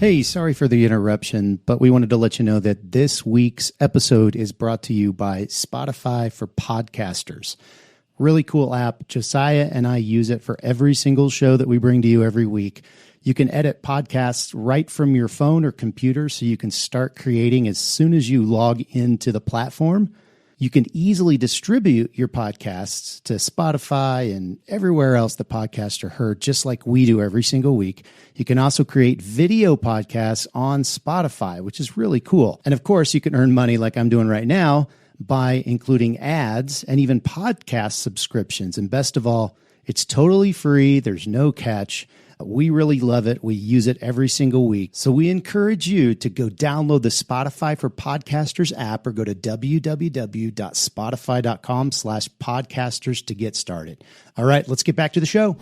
Hey, sorry for the interruption, but we wanted to let you know that this week's episode is brought to you by Spotify for Podcasters. Really cool app. Josiah and I use it for every single show that we bring to you every week. You can edit podcasts right from your phone or computer, so you can start creating as soon as you log into the platform. You can easily distribute your podcasts to Spotify and everywhere else the podcasts are heard, just like we do every single week. You can also create video podcasts on Spotify, which is really cool. And of course, you can earn money like I'm doing right now by including ads and even podcast subscriptions. And best of all, it's totally free. There's no catch. We really love it. We use it every single week. So we encourage you to go download the Spotify for Podcasters app or go to www.spotify.com/podcasters to get started. All right, let's get back to the show.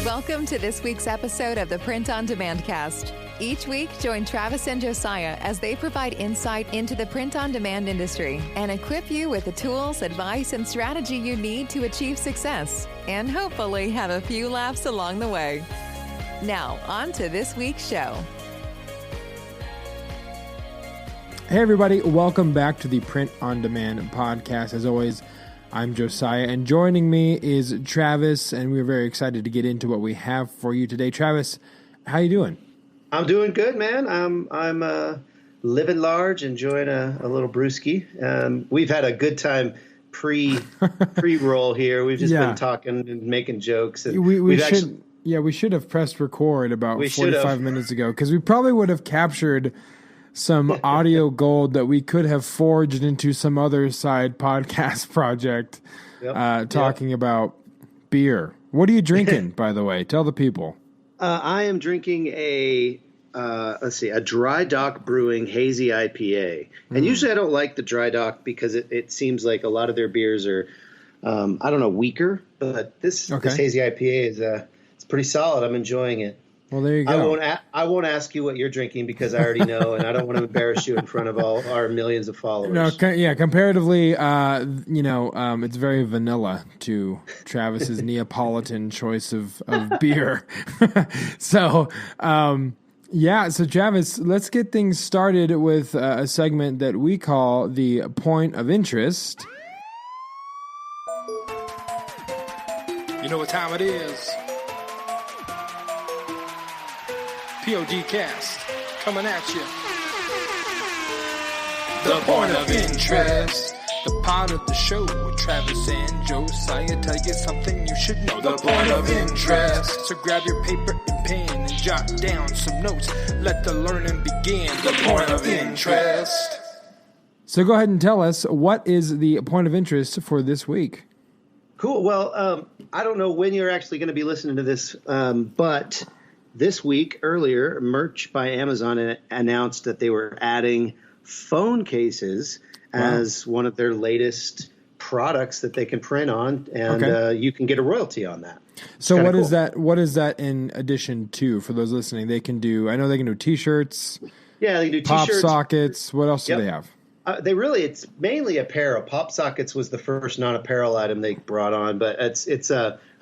Welcome to this week's episode of the Print on Demand Cast. Each week, join Travis and Josiah as they provide insight into the print on demand industry and equip you with the tools, advice, and strategy you need to achieve success and hopefully have a few laughs along the way. Now, on to this week's show. Hey, everybody. Welcome back to the Print on Demand podcast. As always, I'm Josiah, and joining me is Travis, and we're very excited to get into what we have for you today. Travis, how you doing? I'm doing good, man. I'm living large, enjoying a little brewski. We've had a good time pre-roll here. We've just been talking and making jokes. And we should have pressed record about 45 minutes ago, because we probably would have captured some audio gold that we could have forged into some other side podcast project talking about beer. What are you drinking, by the way? Tell the people. I am drinking a Dry Dock Brewing Hazy IPA. And usually I don't like the Dry Dock because it seems like a lot of their beers are, weaker. But this Hazy IPA is it's pretty solid. I'm enjoying it. Well, there you go. I won't ask you what you're drinking because I already know, and I don't want to embarrass you in front of all our millions of followers. No, comparatively, it's very vanilla to Travis's Neapolitan choice of beer. So Travis, let's get things started with a segment that we call the Point of Interest. You know what time it is. P.O.D. cast, coming at you. The Point of Interest, the part of the show with Travis and Josiah tell you something you should know. The Point of Interest. So grab your paper and pen and jot down some notes. Let the learning begin. The Point of Interest. So go ahead and tell us, what is the Point of Interest for this week? Cool. Well, I don't know when you're actually going to be listening to this, but this week, earlier, Merch by Amazon announced that they were adding phone cases as one of their latest products that they can print on, and you can get a royalty on that. So what is that? What is that in addition to, for those listening? They can do. I know they can do T-shirts. Yeah, they can do pop T-shirts. sockets. What else do they have? It's mainly apparel. Pop sockets was the first non-apparel item they brought on, but I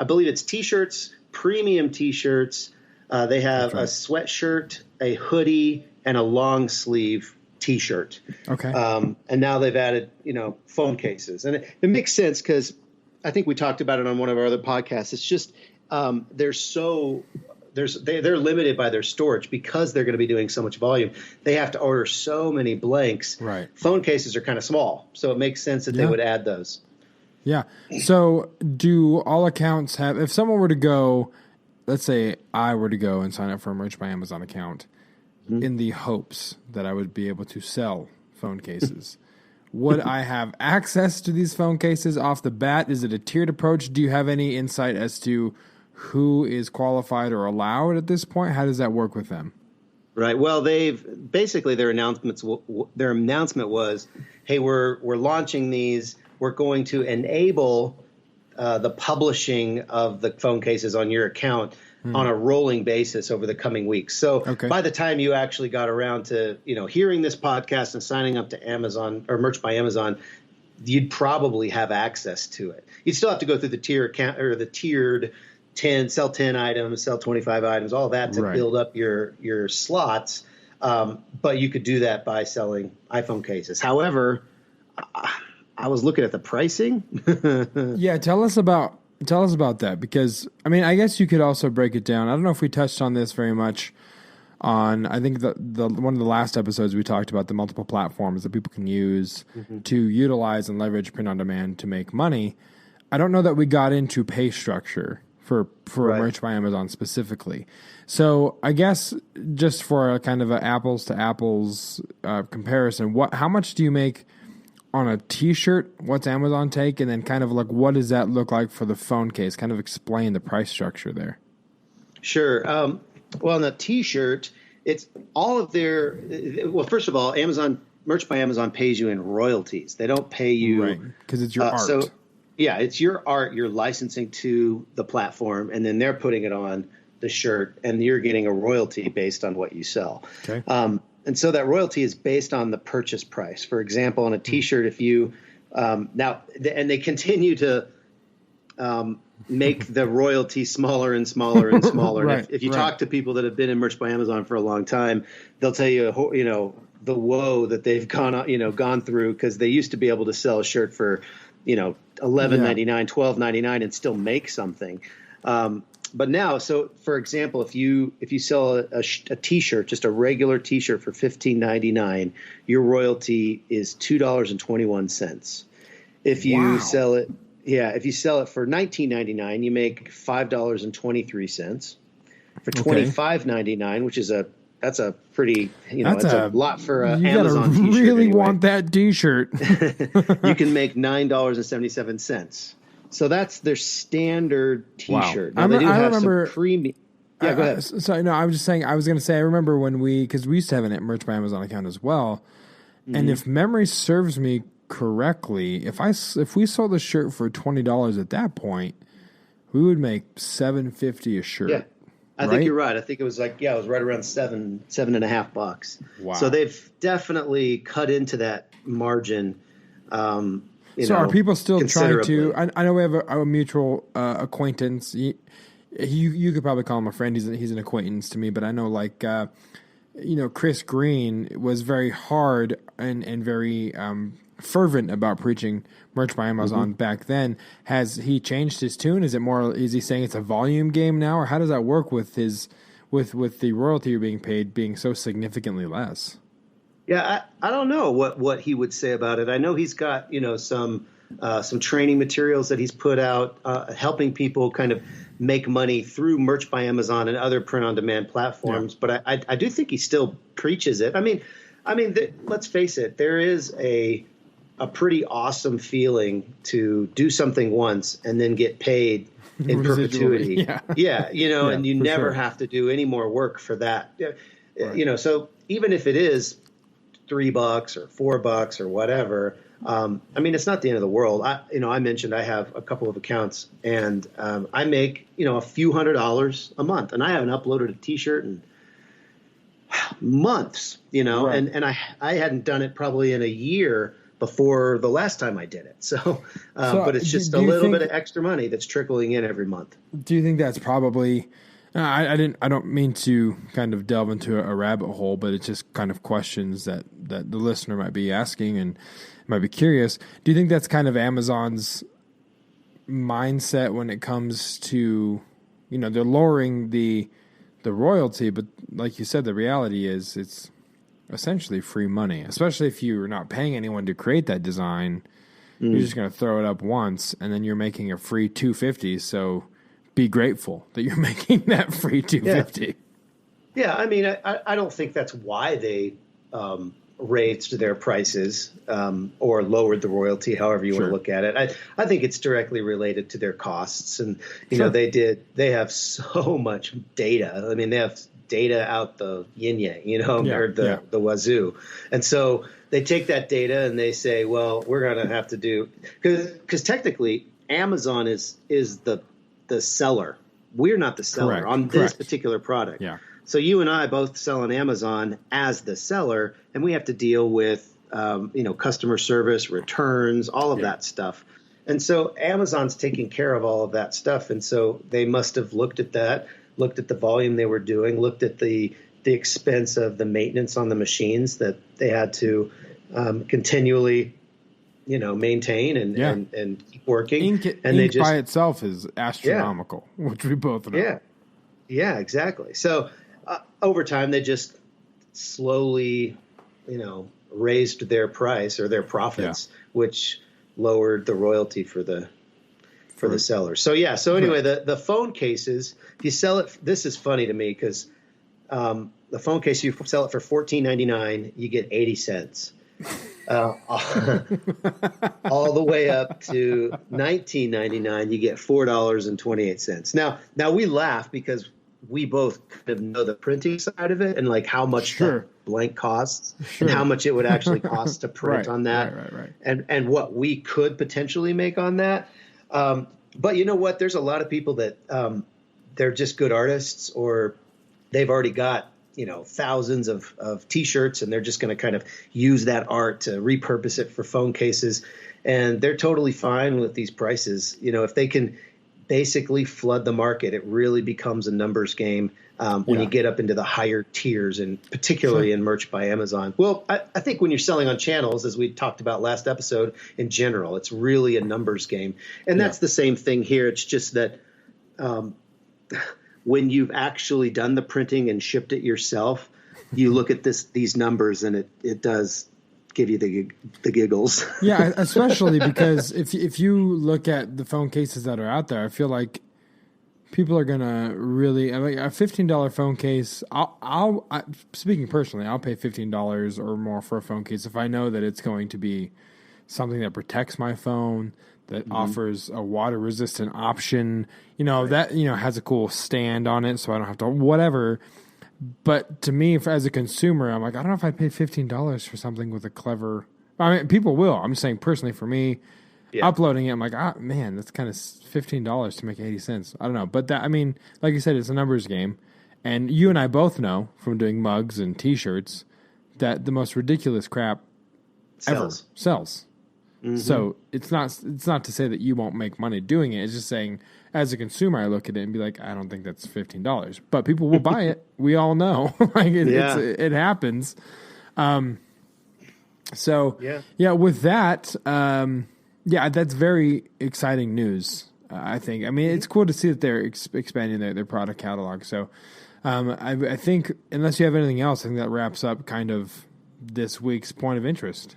believe it's T-shirts, premium T-shirts. They have a sweatshirt, a hoodie, and a long sleeve T-shirt. Okay. And now they've added, phone cases, and it makes sense because I think we talked about it on one of our other podcasts. It's just they're limited by their storage because they're going to be doing so much volume. They have to order so many blanks. Right. Phone cases are kind of small, so it makes sense that they would add those. Yeah. So do all accounts have? If someone were to go. Let's say I were to go and sign up for a Merch by Amazon account in the hopes that I would be able to sell phone cases. Would I have access to these phone cases off the bat? Is it a tiered approach? Do you have any insight as to who is qualified or allowed at this point? How does that work with them? Right. Well, their announcement was, hey, we're launching these. We're going to enable the publishing of the phone cases on your account on a rolling basis over the coming weeks. So by the time you actually got around to, hearing this podcast and signing up to Amazon or Merch by Amazon, you'd probably have access to it. You'd still have to go through the tier account or the tiered sell 10 items, sell 25 items, all that to build up your slots. But you could do that by selling iPhone cases. However, I was looking at the pricing. Yeah, tell us about that, because I mean, I guess you could also break it down. I don't know if we touched on this very much on, I think the one of the last episodes we talked about the multiple platforms that people can use to utilize and leverage print on demand to make money. I don't know that we got into pay structure for Merch by Amazon specifically. So I guess just for a kind of an apples to apples comparison, how much do you make on a t-shirt? What's Amazon take? And then kind of like, what does that look like for the phone case? Kind of explain the price structure there. Sure. Well, on the t-shirt, it's all of their, well, first of all, Merch by Amazon pays you in royalties. They don't pay you. Right. Because it's your art. So, yeah, it's your art you're licensing to the platform, and then they're putting it on the shirt, and you're getting a royalty based on what you sell. Okay. And so that royalty is based on the purchase price. For example, on a t-shirt, if you now, and they continue to make the royalty smaller and smaller and smaller. Right, and if you talk to people that have been in Merch by Amazon for a long time, they'll tell you, the woe that they've gone through, because they used to be able to sell a shirt for, $11.99, $12.99 and still make something. But now, so for example, if you sell a t-shirt, just a regular t-shirt for $15.99, your royalty is $2.21. If you sell it, if you sell it for $19.99, you make $5.23. For $25.99, which is that's a pretty, that's a lot for an Amazon t-shirt. You really want that t-shirt. You can make $9.77. So that's their standard t-shirt. Wow. Now, I remember some premium. Yeah, go ahead. Sorry, no, I was just saying, I was going to say, I remember because we used to have a Merch by Amazon account as well. And if memory serves me correctly, if we sold the shirt for $20 at that point, we would make $7.50 a shirt. Yeah. I think you're right. I think it was it was right around $7.50. Wow. So they've definitely cut into that margin. So are people still trying to? I know we have a mutual acquaintance. You could probably call him a friend. He's an acquaintance to me, but I know Chris Green was very hard and very fervent about preaching Merch by Amazon back then. Has he changed his tune? Is he saying it's a volume game now, or how does that work with the royalty you're being paid being so significantly less? Yeah, I don't know what he would say about it. I know he's got some training materials that he's put out, helping people kind of make money through Merch by Amazon and other print-on-demand platforms. Yeah. But I do think he still preaches it. I mean, let's face it. There is a pretty awesome feeling to do something once and then get paid in perpetuity. Yeah, and you never have to do any more work for that. Right. So even if it is $3 or $4 or whatever, it's not the end of the world. I mentioned I have a couple of accounts, and I make a few $100s a month, and I haven't uploaded a t-shirt in months. Right. And I hadn't done it probably in a year before the last time I did it. So but it's just a little bit of extra money that's trickling in every month. Do you think that's probably? I don't mean to kind of delve into a rabbit hole, but it's just kind of questions that the listener might be asking and might be curious. Do you think that's kind of Amazon's mindset when it comes to, they're lowering the royalty, but like you said, the reality is it's essentially free money, especially if you're not paying anyone to create that design. You're just going to throw it up once, and then you're making a free $250. So be grateful that you're making that free $250. Yeah, I don't think that's why they raised their prices or lowered the royalty, however you want to look at it. I think it's directly related to their costs, and they have so much data. They have data out the yin yang, or the wazoo, and so they take that data and they say, well, we're going to have to do, because technically Amazon is the seller. We're not the seller on this particular product. Yeah. So you and I both sell on Amazon as the seller, and we have to deal with, customer service, returns, all of that stuff. And so Amazon's taking care of all of that stuff. And so they must have looked at that, looked at the volume they were doing, looked at the expense of the maintenance on the machines that they had to continually, maintain and keep working. Ink by itself is astronomical, which we both know. Yeah, exactly. So over time, they just slowly, raised their price or their profits, which lowered the royalty for the seller. So anyway, the phone cases, if you sell it, this is funny to me because the phone case, you sell it for $14.99, you get 80 cents. All the way up to $19.99, you get $4.28. Now we laugh because we both kind of know the printing side of it and like how much the blank costs and how much it would actually cost to print on that, and what we could potentially make on that. But you know what? There's a lot of people that they're just good artists, or they've already got thousands of T-shirts, and they're just going to kind of use that art to repurpose it for phone cases, and they're totally fine with these prices. If they can basically flood the market, it really becomes a numbers game when you get up into the higher tiers, and particularly in merch by Amazon. Well, I think when you're selling on channels, as we talked about last episode, in general, it's really a numbers game, and that's the same thing here. It's just that when you've actually done the printing and shipped it yourself, you look at these numbers, and it does give you the giggles. Yeah, especially because if you look at the phone cases that are out there, I feel like people are gonna really. I mean, a $15 phone case. Speaking personally, I'll pay $15 or more for a phone case if I know that it's going to be something that protects my phone, that offers a water resistant option, that, has a cool stand on it so I don't have to, whatever. But to me, as a consumer, I'm like, I don't know if I'd pay $15 for something with a clever, I mean, people will. I'm just saying personally for me, uploading it, I'm like, man, that's kind of $15 to make 80 cents. I don't know. But that, I mean, like you said, it's a numbers game. And you and I both know from doing mugs and T-shirts that the most ridiculous crap ever sells. Mm-hmm. So it's not to say that you won't make money doing it. It's just saying, as a consumer, I look at it and be like, I don't think that's $15, but people will buy it. We all know, it happens. With that, that's very exciting news. I think. I mean, it's cool to see that they're expanding their product catalog. So, I think unless you have anything else, I think that wraps up kind of this week's point of interest.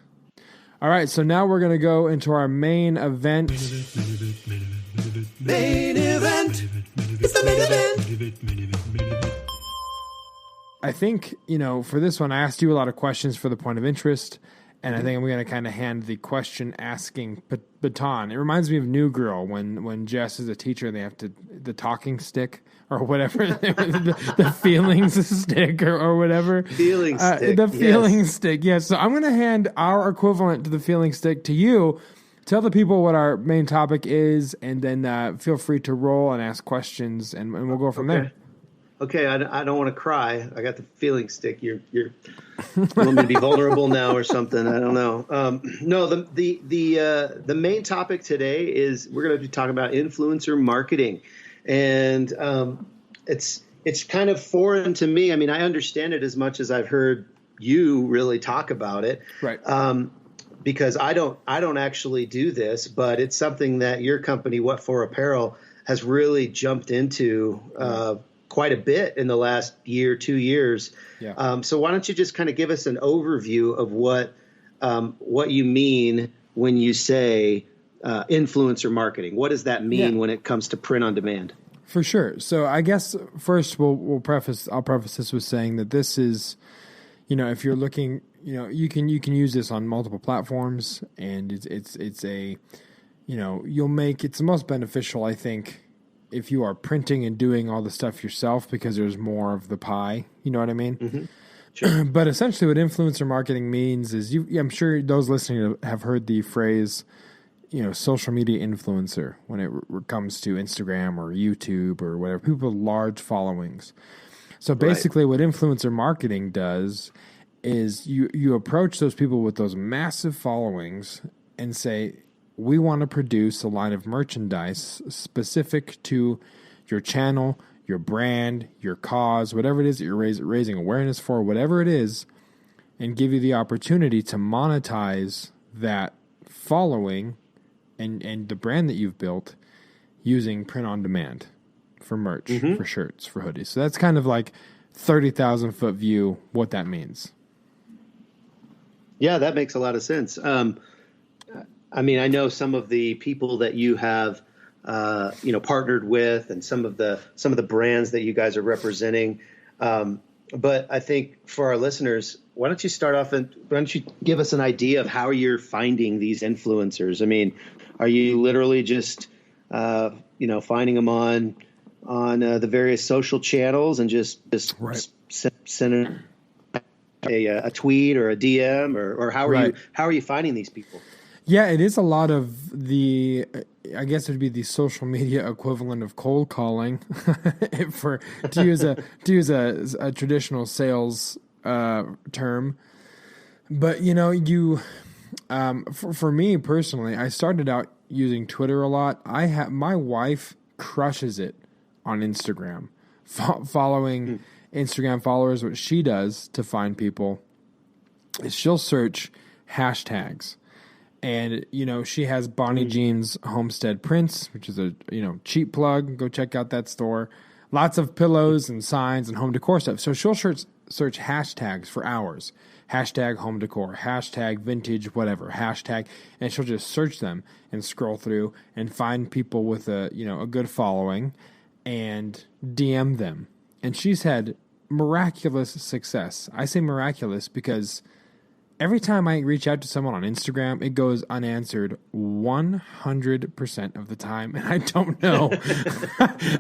All right, so now we're going to go into our main event. Main event. It's the main event. I think, for this one, I asked you a lot of questions for the point of interest, and I think I'm going to kind of hand the question asking baton. It reminds me of New Girl when Jess is a teacher and they have the talking stick or whatever, the feelings stick or whatever. Feeling stick. The feeling stick, yes. So I'm going to hand our equivalent to the feeling stick to you. Tell the people what our main topic is, and then feel free to roll and ask questions, and we'll go from there. Okay, I don't want to cry. I got the feeling stick. You want me to be vulnerable now or something? I don't know. No, the main topic today is we're going to be talking about influencer marketing, and it's kind of foreign to me. I mean, I understand it as much as I've heard you really talk about it, right? Because I don't actually do this, but it's something that your company, What For Apparel, has really jumped into quite a bit in the last year, 2 years. Yeah. So why don't you just kind of give us an overview of what you mean when you say influencer marketing? What does that mean when it comes to print on demand? For sure. So I guess first I'll preface this with saying that this is, if you're looking, you can use this on multiple platforms, and it's a, it's the most beneficial, I think, if you are printing and doing all the stuff yourself, because there's more of the pie. You know what I mean? Mm-hmm. Sure. But essentially what influencer marketing means is I'm sure those listening have heard the phrase, social media influencer when it comes to Instagram or YouTube or whatever, people with large followings. So basically what influencer marketing does is you approach those people with those massive followings and say, we want to produce a line of merchandise specific to your channel, your brand, your cause, whatever it is that you're raising awareness for, whatever it is, and give you the opportunity to monetize that following and the brand that you've built using print on demand for merch, for shirts, for hoodies. So that's kind of like 30,000 foot view what that means. Yeah, that makes a lot of sense. I mean, I know some of the people that you have, partnered with, and some of the brands that you guys are representing. But I think for our listeners, why don't you start off and why don't you give us an idea of how you're finding these influencers? I mean, are you literally just finding them on the various social channels and just send a tweet or a DM, or how are you finding these people? Yeah, it is a lot of I guess it would be the social media equivalent of cold calling, to use a traditional sales term. But for me personally, I started out using Twitter a lot. My wife crushes it on Instagram, following Instagram followers. What she does to find people is she'll search hashtags. And, she has Bonnie Jean's Homestead Prints, which is a, cheap plug. Go check out that store. Lots of pillows and signs and home decor stuff. So she'll search hashtags for hours. Hashtag home decor, hashtag vintage, whatever, hashtag. And she'll just search them and scroll through and find people with a good following and DM them. And she's had miraculous success. I say miraculous because every time I reach out to someone on Instagram, it goes unanswered 100% of the time. And I don't know.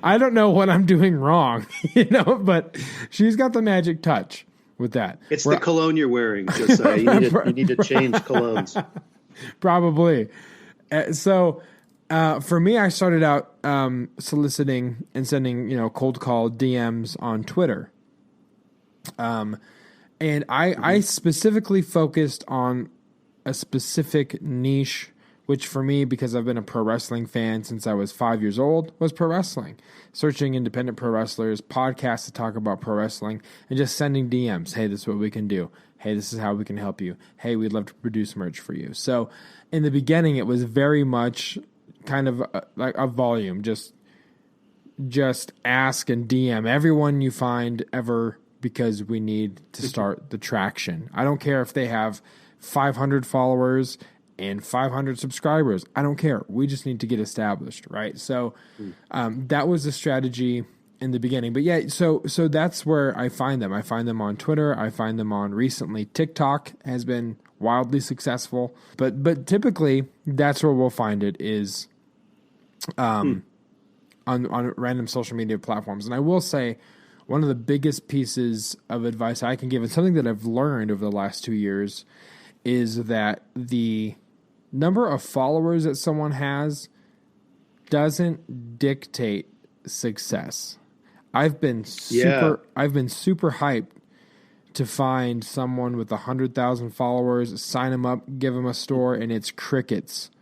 I don't know what I'm doing wrong, but she's got the magic touch with that. It's the cologne you're wearing, Josiah. You need to change colognes. Probably. So for me, I started out soliciting and sending, cold call DMs on Twitter. And I specifically focused on a specific niche, which for me, because I've been a pro wrestling fan since I was 5 years old, was pro wrestling. Searching independent pro wrestlers, podcasts to talk about pro wrestling, and just sending DMs. Hey, this is what we can do. Hey, this is how we can help you. Hey, we'd love to produce merch for you. So in the beginning, it was very much kind of like a volume. Just ask and DM everyone you find ever, because we need to start the traction. I don't care if they have 500 followers and 500 subscribers. I don't care. We just need to get established, right? So that was the strategy in the beginning. But yeah, so that's where I find them. I find them on Twitter. I find them on recently TikTok has been wildly successful. But typically that's where we'll find it is on random social media platforms. And I will say, one of the biggest pieces of advice I can give, and something that I've learned over the last 2 years, is that the number of followers that someone has doesn't dictate success. I've been super hyped to find someone with 100,000 followers, sign them up, give them a store, and it's crickets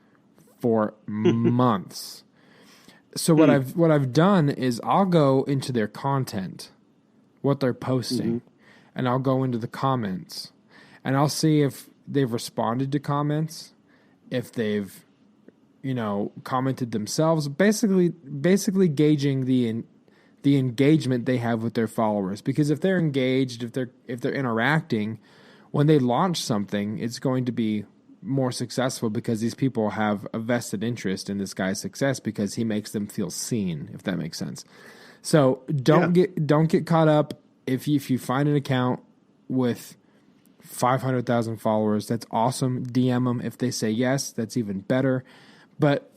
for months. So what I've done is I'll go into their content, what they're posting, and I'll go into the comments, and I'll see if they've responded to comments, if they've, commented themselves, basically gauging the engagement they have with their followers. Because if they're engaged, if they're interacting, when they launch something, it's going to be more successful because these people have a vested interest in this guy's success because he makes them feel seen, if that makes sense. So don't get caught up if you find an account with 500,000 followers. That's awesome. DM them. If they say yes, that's even better. But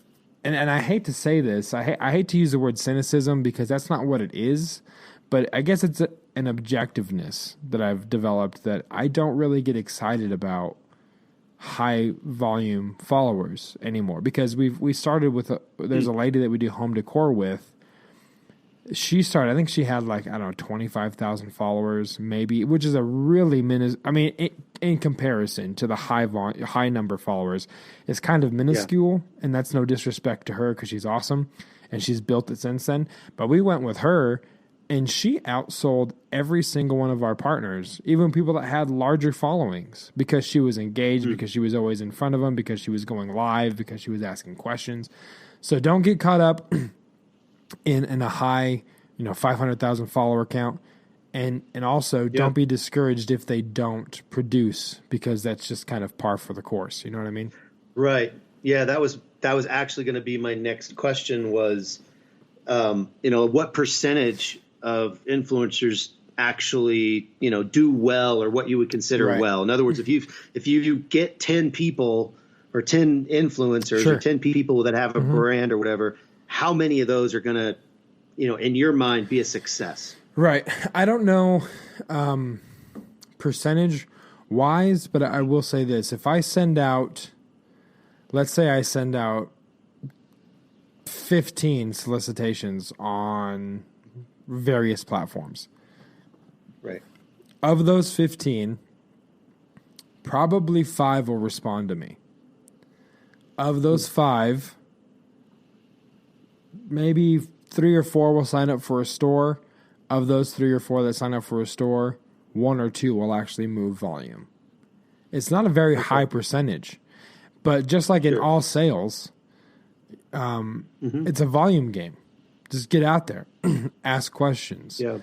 and I hate to say this, I hate to use the word cynicism because that's not what it is. But I guess it's an objectiveness that I've developed that I don't really get excited about high volume followers anymore, because we started with there's a lady that we do home decor with. She started, I think she had 25,000 followers maybe, which is a really in comparison to the high number of followers, is kind of minuscule, and that's no disrespect to her because she's awesome and she's built it since then. But we went with her, and she outsold every single one of our partners, even people that had larger followings, because she was engaged, because she was always in front of them, because she was going live, because she was asking questions. So don't get caught up in a high, 500,000 follower count. And also don't be discouraged if they don't produce, because that's just kind of par for the course. You know what I mean? Right. Yeah, that was actually going to be my next question was, what percentage of influencers actually, do well, or what you would consider well. In other words, if you get 10 people or 10 influencers or 10 people that have a brand or whatever, how many of those are going to, in your mind, be a success? Right. I don't know percentage wise, but I will say this. If I send out, let's say I send out 15 solicitations on various platforms. Right. Of those 15, probably 5 will respond to me. Of those 5, maybe 3 or 4 will sign up for a store. Of those 3 or 4 that sign up for a store, 1 or 2 will actually move volume. It's not a very high percentage, but just like in all sales, it's a volume game. Just get out there, ask questions. Yeah.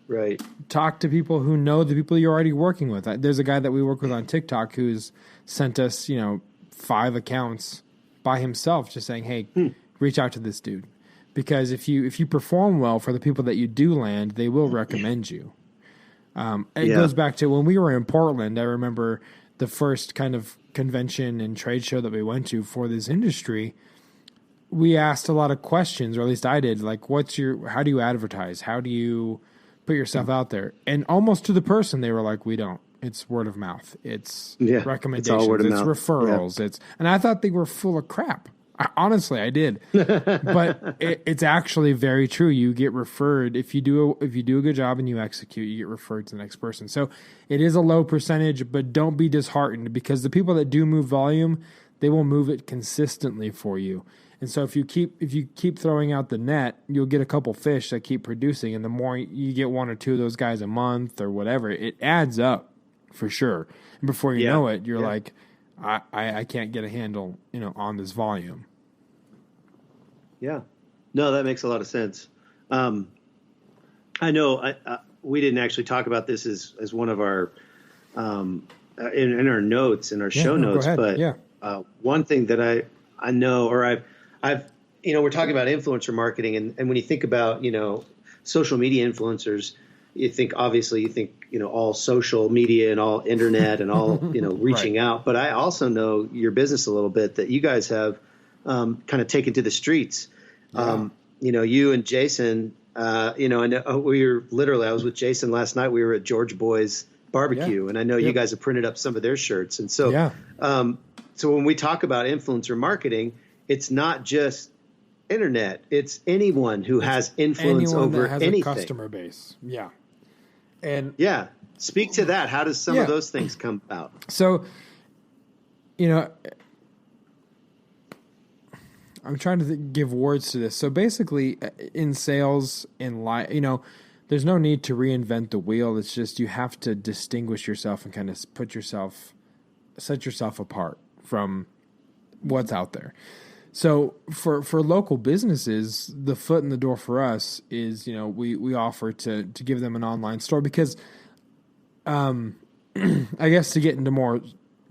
Right. Talk to people who know the people you're already working with. There's a guy that we work with on TikTok who's sent us, 5 accounts by himself, just saying, "Hey, reach out to this dude." Because if you perform well for the people that you do land, they will recommend you. It goes back to when we were in Portland. I remember the first kind of convention and trade show that we went to for this industry. We asked a lot of questions, or at least I did, like, how do you advertise? How do you put yourself out there? And almost to the person, they were like, we don't. It's word of mouth. It's recommendations. It's all word of mouth. Referrals. Yeah. And I thought they were full of crap. Honestly, I did, but it's actually very true. You get referred if you do a good job and you execute. You get referred to the next person. So it is a low percentage, but don't be disheartened, because the people that do move volume, they will move it consistently for you. And so if you keep throwing out the net, you'll get a couple fish that keep producing, and the more you get 1 or 2 of those guys a month or whatever, it adds up for sure. And before you know it, you're like, I can't get a handle, on this volume. Yeah. No, that makes a lot of sense. I know we didn't actually talk about this as one of our in our notes, in our show notes, but one thing that I know, or I've we're talking about influencer marketing, and when you think about social media influencers, you think all social media and all internet and all reaching out. But I also know your business a little bit, that you guys have kind of taken to the streets. You and Jason, I know I was with Jason last night. We were at George Boy's barbecue, and I know you guys have printed up some of their shirts. And so, so when we talk about influencer marketing, it's not just internet. It's anyone who has influence over anything. A customer base. Yeah. And speak to that. How does some of those things come out? So, I'm trying to give words to this. So basically, in sales, in life, there's no need to reinvent the wheel. It's just you have to distinguish yourself and kind of set yourself apart from what's out there. So for local businesses, the foot in the door for us is, we offer to give them an online store, because I guess to get into more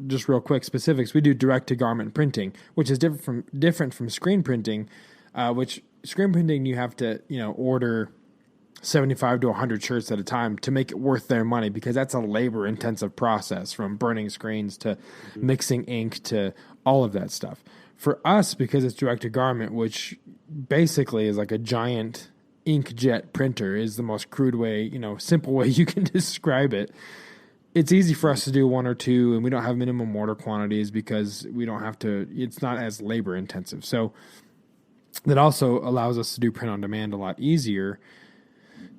just real quick specifics, we do direct to garment printing, which is different from screen printing, which screen printing you have to, order 75 to 100 shirts at a time to make it worth their money, because that's a labor intensive process, from burning screens to mixing ink to all of that stuff. For us, because it's direct to garment, which basically is like a giant inkjet printer, is the most crude way, simple way you can describe it. It's easy for us to do 1 or 2, and we don't have minimum order quantities because we don't have to, it's not as labor intensive. So that also allows us to do print on demand a lot easier.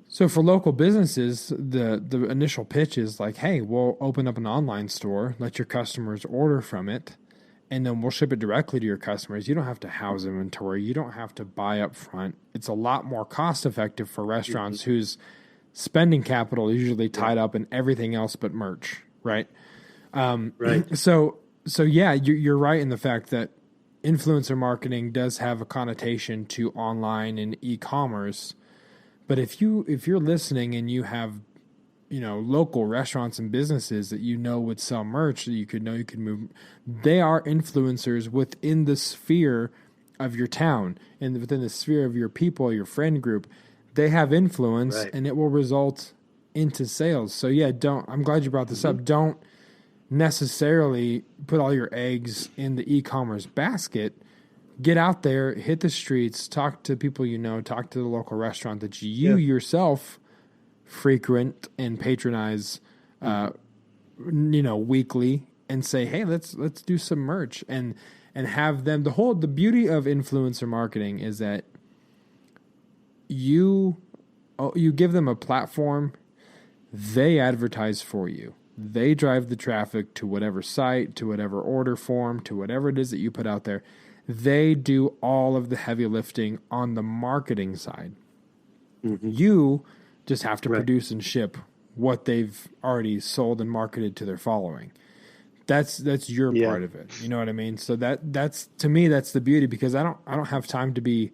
So for local businesses, the initial pitch is like, hey, we'll open up an online store, let your customers order from it, and then we'll ship it directly to your customers. You don't have to house inventory. You don't have to buy up front. It's a lot more cost effective for restaurants whose spending capital is usually tied up in everything else but merch, right? Right. So yeah, you're right in the fact that influencer marketing does have a connotation to online and e-commerce. But if you're listening and you have, local restaurants and businesses that would sell merch that you could move, they are influencers within the sphere of your town and within the sphere of your people, your friend group. They have influence, right. and it will result into sales. So yeah, I'm glad you brought this up. Don't necessarily put all your eggs in the e-commerce basket. Get out there, hit the streets, talk to people talk to the local restaurant that you yourself frequent and patronize, weekly, and say, hey, let's do some merch and have them. The beauty of influencer marketing is that you give them a platform, they advertise for you. They drive the traffic to whatever site, to whatever order form, to whatever it is that you put out there. They do all of the heavy lifting on the marketing side. Mm-hmm. You just have to produce and ship what they've already sold and marketed to their following. That's your part of it. You know what I mean? So that's to me, that's the beauty, because I don't have time to be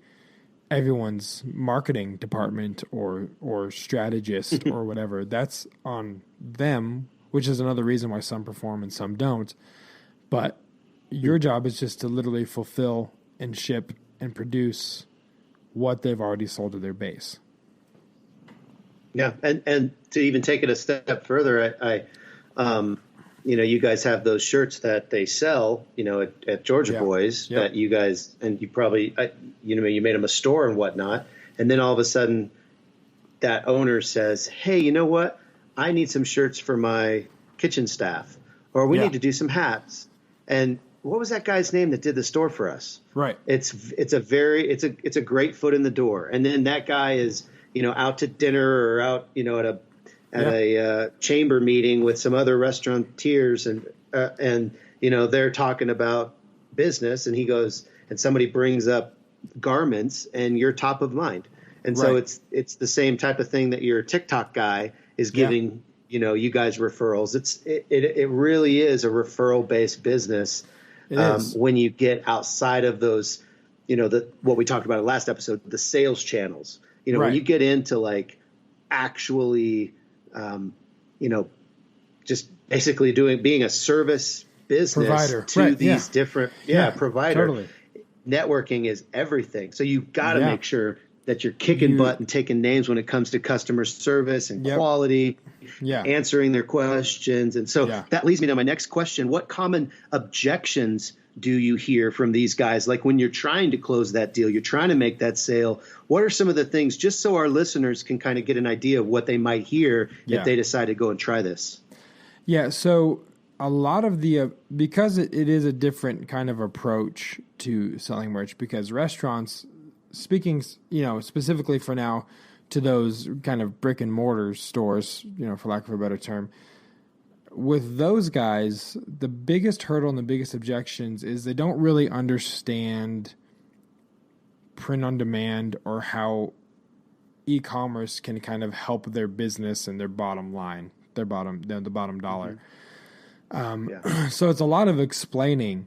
everyone's marketing department or strategist or whatever. That's on them, which is another reason why some perform and some don't. But your job is just to literally fulfill and ship and produce what they've already sold to their base. Yeah, and to even take it a step further, I you guys have those shirts that they sell, at Georgia Boys that you guys, and you probably, you made them a store and whatnot, and then all of a sudden, that owner says, "Hey, you know what? I need some shirts for my kitchen staff, or we need to do some hats." And what was that guy's name that did the store for us? Right. It's a great foot in the door. And then that guy is, out to dinner or out, at a chamber meeting with some other restaurateurs and they're talking about business, and he goes, and somebody brings up garments and you're top of mind. And so it's the same type of thing that your TikTok guy is giving, you guys referrals. It really is a referral based business. When you get outside of those, what we talked about in the last episode, the sales channels, when you get into like actually, just basically being a service business provider to these different, provider. Totally. Networking is everything. So you've got to make sure that you're kicking butt and taking names when it comes to customer service and quality, answering their questions. And so that leads me to my next question. What common objections do you hear from these guys? Like when you're trying to close that deal, you're trying to make that sale. What are some of the things, just so our listeners can kind of get an idea of what they might hear if they decide to go and try this? Yeah. So a lot of because it is a different kind of approach to selling merch, because restaurants, speaking, specifically for now to those kind of brick and mortar stores, for lack of a better term, with those guys, the biggest hurdle and the biggest objections is they don't really understand print on demand or how e-commerce can kind of help their business and their bottom line, the bottom dollar. So it's a lot of explaining,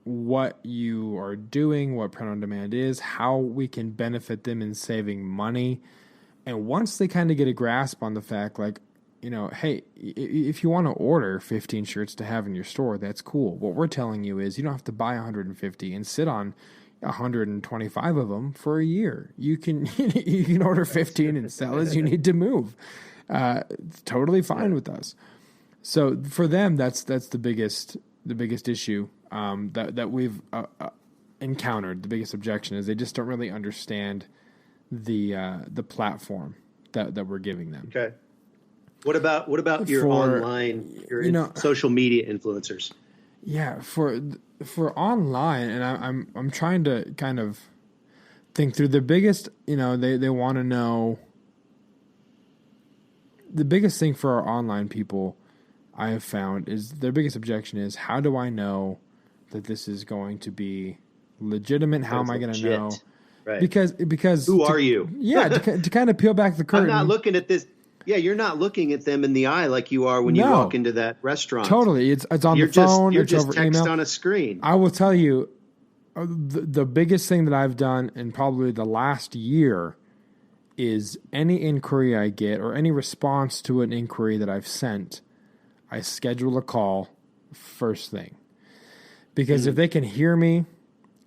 what you are doing, what print on demand is, how we can benefit them in saving money. And once they kind of get a grasp on the fact, like, hey, if you want to order 15 shirts to have in your store, that's cool. What we're telling you is you don't have to buy 150 and sit on 125 of them for a year. You can order 15 and sell as you need to move. It's totally fine with us. So for them, that's the biggest issue that we've encountered. The biggest objection is they just don't really understand the platform that we're giving them. Okay. What about your online, social media influencers? Yeah, for online, and I'm trying to kind of think through the biggest, they want to know. The biggest thing for our online people I have found is their biggest objection is, how do I know that this is going to be legitimate? How am I going to know? Right. Because who are you? Yeah, to kind of peel back the curtain. I'm not looking at this. Yeah, you're not looking at them in the eye like you are when you walk into that restaurant. Totally, it's on the phone. You're it's just over text email. on a screen. I will tell you, the biggest thing that I've done in probably the last year is any inquiry I get or any response to an inquiry that I've sent, I schedule a call first thing. Because if they can hear me,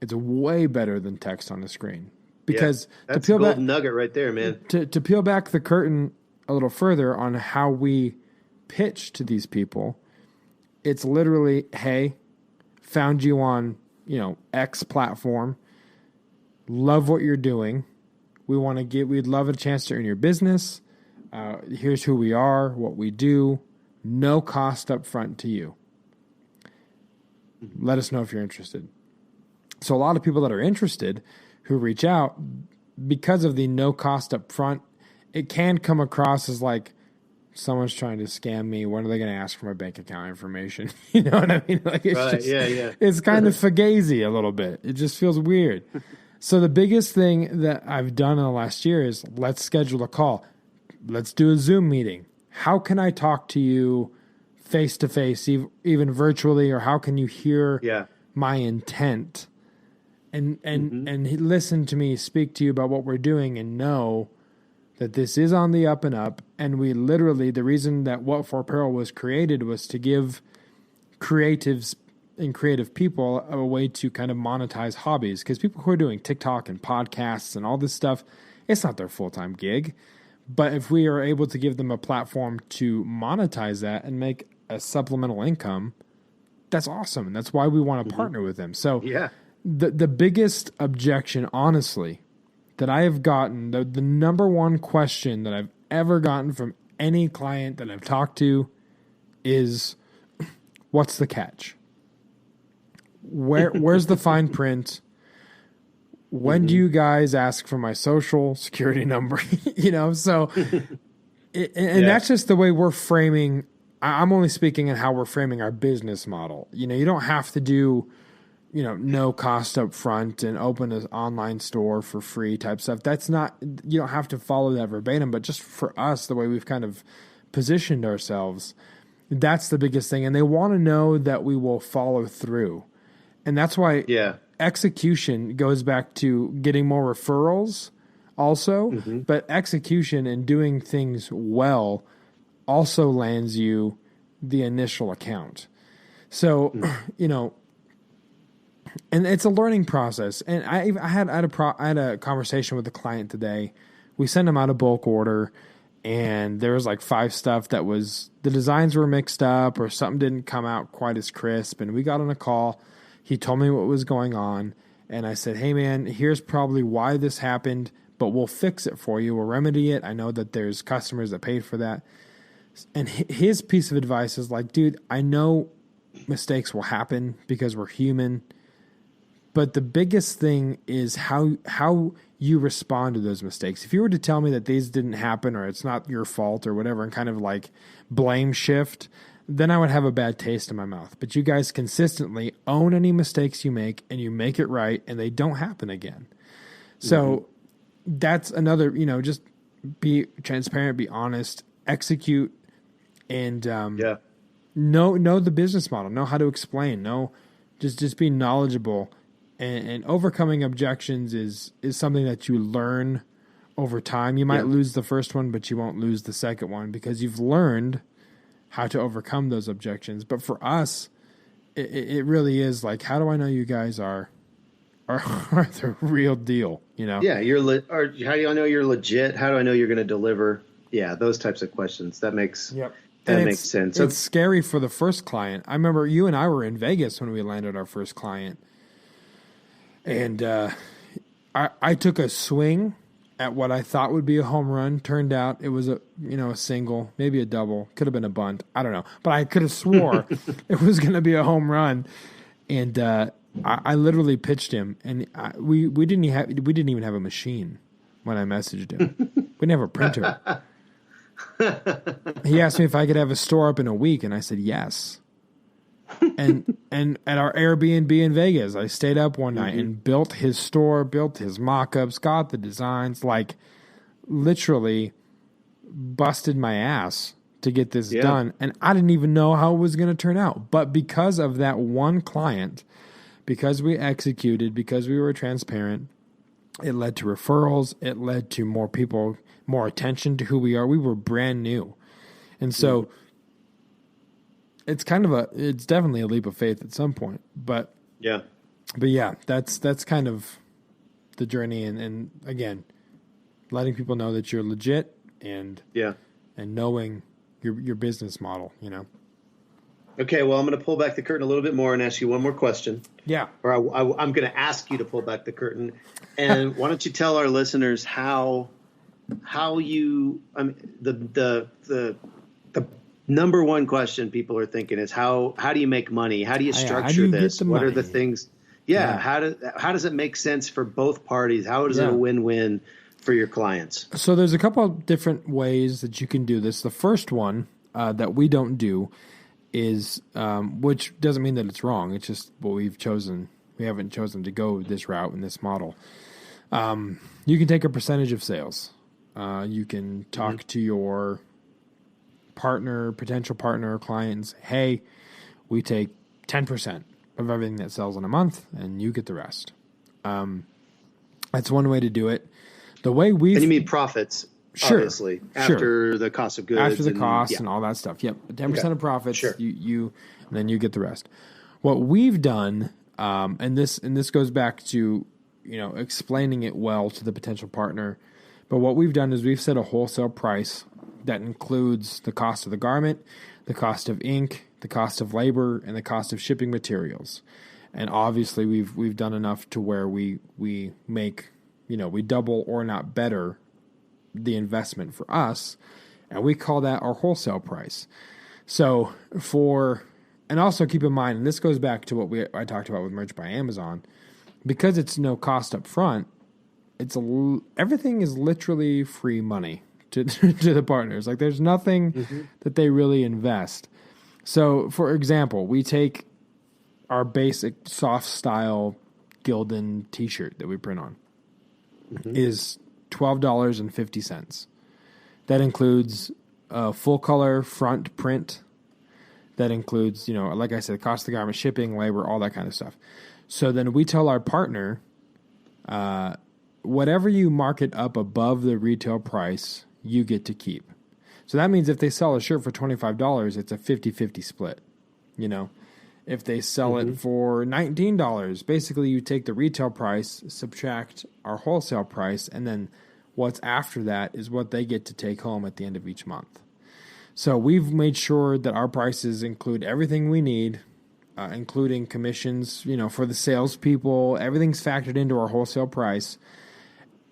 it's way better than text on the screen. Because that's a golden nugget right there, man. To peel back the curtain a little further on how we pitch to these people, it's literally, hey, found you on, X platform, love what you're doing. We'd love a chance to earn your business. Here's who we are, what we do, no cost up front to you. Let us know if you're interested. So a lot of people that are interested who reach out, because of the no cost up front, it can come across as like someone's trying to scam me. When are they going to ask for my bank account information? You know what I mean? Like it's kind of fugazi a little bit. It just feels weird. So the biggest thing that I've done in the last year is let's schedule a call. Let's do a Zoom meeting. How can I talk to you face to face, even virtually, or how can you hear my intent and listen to me speak to you about what we're doing and know that this is on the up and up. And we literally, the reason that What for Apparel was created was to give creatives and creative people a way to kind of monetize hobbies. Because people who are doing TikTok and podcasts and all this stuff, it's not their full-time gig. But if we are able to give them a platform to monetize that and make a supplemental income, that's awesome. And that's why we want to partner with them. So the biggest objection, honestly, that I have gotten, the number one question that I've ever gotten from any client that I've talked to is, what's the catch? Where's the fine print? When do you guys ask for my social security number? So that's just the way we're framing. I'm only speaking on how we're framing our business model. You don't have to do, no cost up front and open an online store for free type stuff. That's not, you don't have to follow that verbatim, but just for us, the way we've kind of positioned ourselves, that's the biggest thing. And they want to know that we will follow through. And that's why execution goes back to getting more referrals also, but execution and doing things well also lands you the initial account. So, and it's a learning process. And I had a conversation with a client today. We sent him out a bulk order, and there was like 5 stuff that was, the designs were mixed up or something didn't come out quite as crisp. And we got on a call. He told me what was going on, and I said, hey, man, here's probably why this happened, but we'll fix it for you. We'll remedy it. I know that there's customers that paid for that. And his piece of advice is like, dude, I know mistakes will happen because we're human, but the biggest thing is how you respond to those mistakes. If you were to tell me that these didn't happen or it's not your fault or whatever and kind of like blame shift, then I would have a bad taste in my mouth. But you guys consistently own any mistakes you make and you make it right and they don't happen again. So that's another, just be transparent, be honest, execute, and know the business model, know how to explain, just be knowledgeable. And overcoming objections is something that you learn over time. You might lose the first one, but you won't lose the second one because you've learned how to overcome those objections. But for us, it really is like, how do I know you guys are the real deal? Yeah, or how do I know you're legit? How do I know you're going to deliver? Yeah, those types of questions. That makes sense. It's scary for the first client. I remember you and I were in Vegas when we landed our first client, and I took a swing at what I thought would be a home run. Turned out it was a single, maybe a double, could have been a bunt. I don't know, but I could have swore it was going to be a home run. And I literally pitched him, and we didn't even have a machine when I messaged him. We didn't have a printer. He asked me if I could have a store up in a week, and I said yes. And at our Airbnb in Vegas, I stayed up one night and built his store, built his mock-ups, got the designs, like literally busted my ass to get this done. And I didn't even know how it was going to turn out. But because of that one client, because we executed, because we were transparent, it led to referrals. It led to more people, more attention to who we are. We were brand new. And so it's it's definitely a leap of faith at some point. But yeah, that's kind of the journey. And again, letting people know that you're legit and knowing your business model, you know. Okay, well, I'm going to pull back the curtain a little bit more and ask you one more question. Yeah. Or I'm going to ask you to pull back the curtain. And why don't you tell our listeners how you, I mean, the number one question people are thinking is how do you make money? How do you structure this? What are the things? Yeah. How does it make sense for both parties? How is it a win-win for your clients? So there's a couple of different ways that you can do this. The first one that we don't do is, which doesn't mean that it's wrong. It's just what we've chosen. We haven't chosen to go this route in this model. You can take a percentage of sales. You can talk to your potential partner or client and say, hey, we take 10% of everything that sells in a month and you get the rest. That's one way to do it. The way we... And you mean profits, obviously, after the cost of goods. After the cost and all that stuff. Yep. 10% of profits, you and then you get the rest. What we've done, and this goes back to, you know, explaining it well to the potential partner, but what we've done is we've set a wholesale price that includes the cost of the garment, the cost of ink, the cost of labor, and the cost of shipping materials. And obviously we've done enough to where we make, you know, we double or not better the investment for us, and we call that our wholesale price. So and also keep in mind, and this goes back to what I talked about with Merch by Amazon, because it's no cost up front, everything is literally free money to the partners. Like there's nothing that they really invest. So for example, we take our basic soft style Gildan t-shirt that we print on is $12.50. That includes a full color front print. That includes, you know, like I said, cost of the garment, shipping, labor, all that kind of stuff. So then we tell our partner, whatever you market up above the retail price, you get to keep. So that means if they sell a shirt for $25, it's a 50-50 split, you know. If they sell it for $19, basically you take the retail price, subtract our wholesale price, and then what's after that is what they get to take home at the end of each month. So we've made sure that our prices include everything we need, including commissions, you know, for the salespeople. Everything's factored into our wholesale price.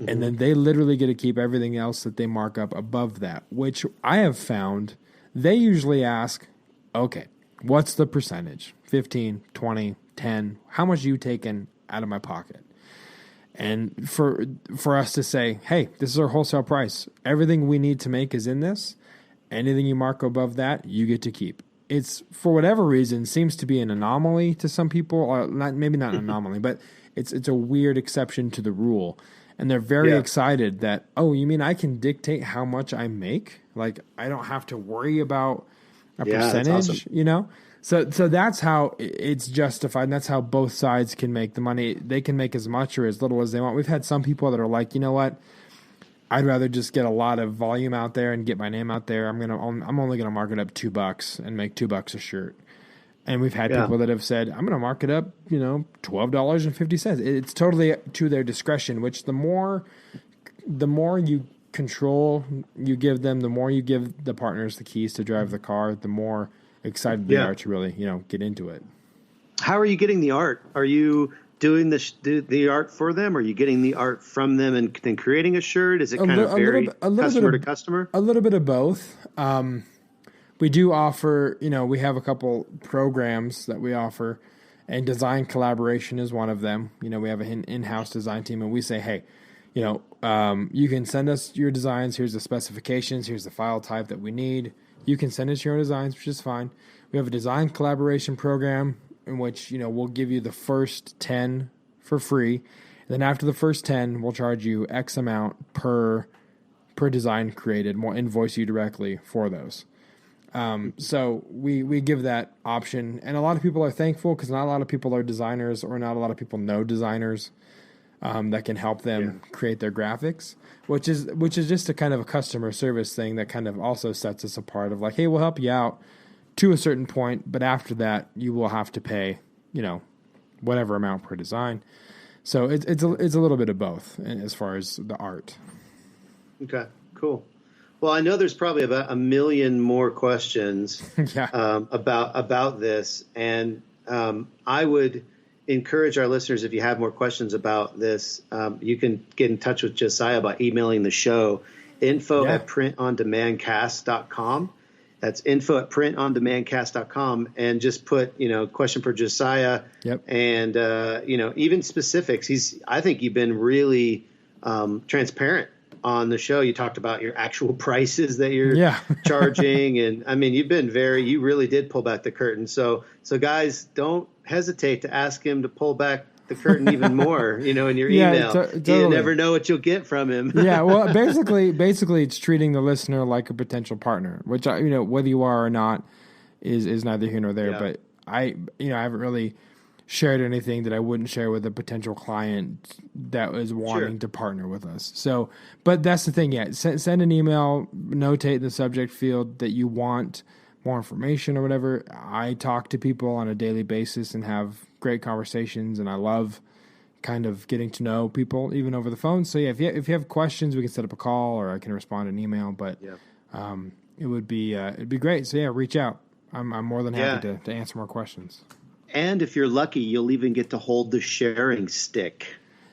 And then they literally get to keep everything else that they mark up above that, which I have found they usually ask, okay, what's the percentage? 15, 20, 10, how much are you taking out of my pocket? And for us to say, hey, this is our wholesale price. Everything we need to make is in this. Anything you mark above that, you get to keep. It's, for whatever reason, seems to be an anomaly to some people. Or maybe not an anomaly, but it's a weird exception to the rule. And they're very excited that, oh, you mean I can dictate how much I make? Like, I don't have to worry about a percentage, that's awesome. You know? So that's how it's justified, and that's how both sides can make the money. They can make as much or as little as they want. We've had some people that are like, you know what? I'd rather just get a lot of volume out there and get my name out there. I'm only gonna mark it up $2 and make $2 a shirt. And we've had people that have said, I'm gonna mark it up, you know, $12.50. It's totally to their discretion. Which the more you control, you give them, the more you give the partners the keys to drive the car, the more excited they are to really, you know, get into it. How are you getting the art? Are you doing the art for them? Are you getting the art from them and then creating a shirt? Is it kind of vary customer to customer? A little bit of both. We do offer, you know, we have a couple programs that we offer, And design collaboration is one of them. You know, we have an in-house design team, and we say, hey, you know, you can send us your designs. Here's the specifications. Here's the file type that we need. You can send us your own designs, which is fine. We have a design collaboration program in which, you know, we'll give you the first 10 for free. And then after the first 10, we'll charge you X amount per design created. We'll invoice you directly for those. So we give that option, and a lot of people are thankful because not a lot of people are designers, or not a lot of people know designers that can help them create their graphics, which is just a kind of a customer service thing that kind of also sets us apart of like, hey, we'll help you out to a certain point, but after that you will have to pay, you know, whatever amount per design. So it's a little bit of both as far as the art. Okay, cool. Well, I know there's probably about 1 million more questions about this, and I would encourage our listeners, if you have more questions about this, you can get in touch with Josiah by emailing the show, info@printondemandcast.com. That's info@printondemandcast.com, and just put, you know, question for Josiah, and you know, even specifics. I think you've been really transparent on the show. You talked about your actual prices that you're charging, and I mean, you really did pull back the curtain. So guys, don't hesitate to ask him to pull back the curtain even more, you know, in your email. Totally. You never know what you'll get from him. Well, basically it's treating the listener like a potential partner, which, you know, whether you are or not is neither here nor there. But I haven't really shared anything that I wouldn't share with a potential client that is wanting to partner with us. So, but that's the thing. Send an email, notate in the subject field that you want more information or whatever. I talk to people on a daily basis and have great conversations, and I love kind of getting to know people even over the phone. So if you have questions, we can set up a call, or I can respond in email. But it'd be great. So reach out. I'm more than happy to answer more questions. And if you're lucky, you'll even get to hold the sharing stick.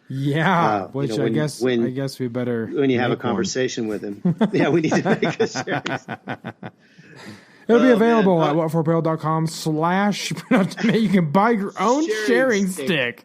Which, you know, I guess we better when you have a conversation with him. We need to make a sharing stick. It'll be available at whatforapparel.com/ you can buy your own sharing stick.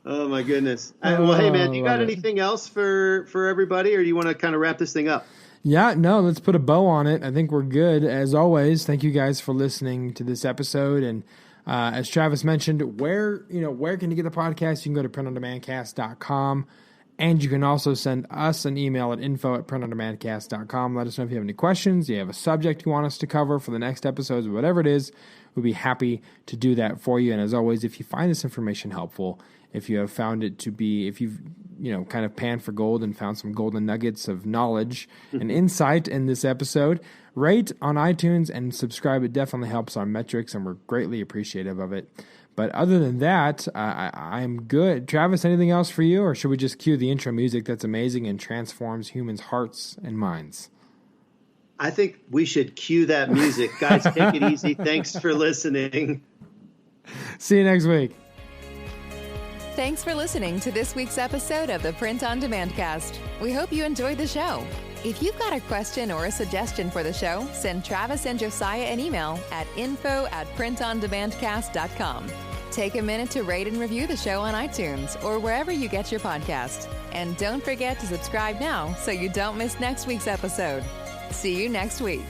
Oh my goodness. Well, hey man, you got anything else for everybody, or do you want to kind of wrap this thing up? No, let's put a bow on it. I think we're good. As always, thank you guys for listening to this episode. And as Travis mentioned, where can you get the podcast? You can go to printondemandcast.com. And you can also send us an email at info@printondemandcast.com. Let us know if you have any questions, you have a subject you want us to cover for the next episodes, whatever it is. We'd be happy to do that for you. And as always, if you find this information helpful, if you have found it to be, if you've kind of panned for gold and found some golden nuggets of knowledge and insight in this episode, rate on iTunes and subscribe. It definitely helps our metrics, and we're greatly appreciative of it. But other than that, I'm good. Travis, anything else for you, or should we just cue the intro music that's amazing and transforms humans' hearts and minds? I think we should cue that music. Guys, take it easy. Thanks for listening. See you next week. Thanks for listening to this week's episode of the Print on Demand Cast. We hope you enjoyed the show. If you've got a question or a suggestion for the show, send Travis and Josiah an email at info@printondemandcast.com. Take a minute to rate and review the show on iTunes or wherever you get your podcast. And don't forget to subscribe now so you don't miss next week's episode. See you next week.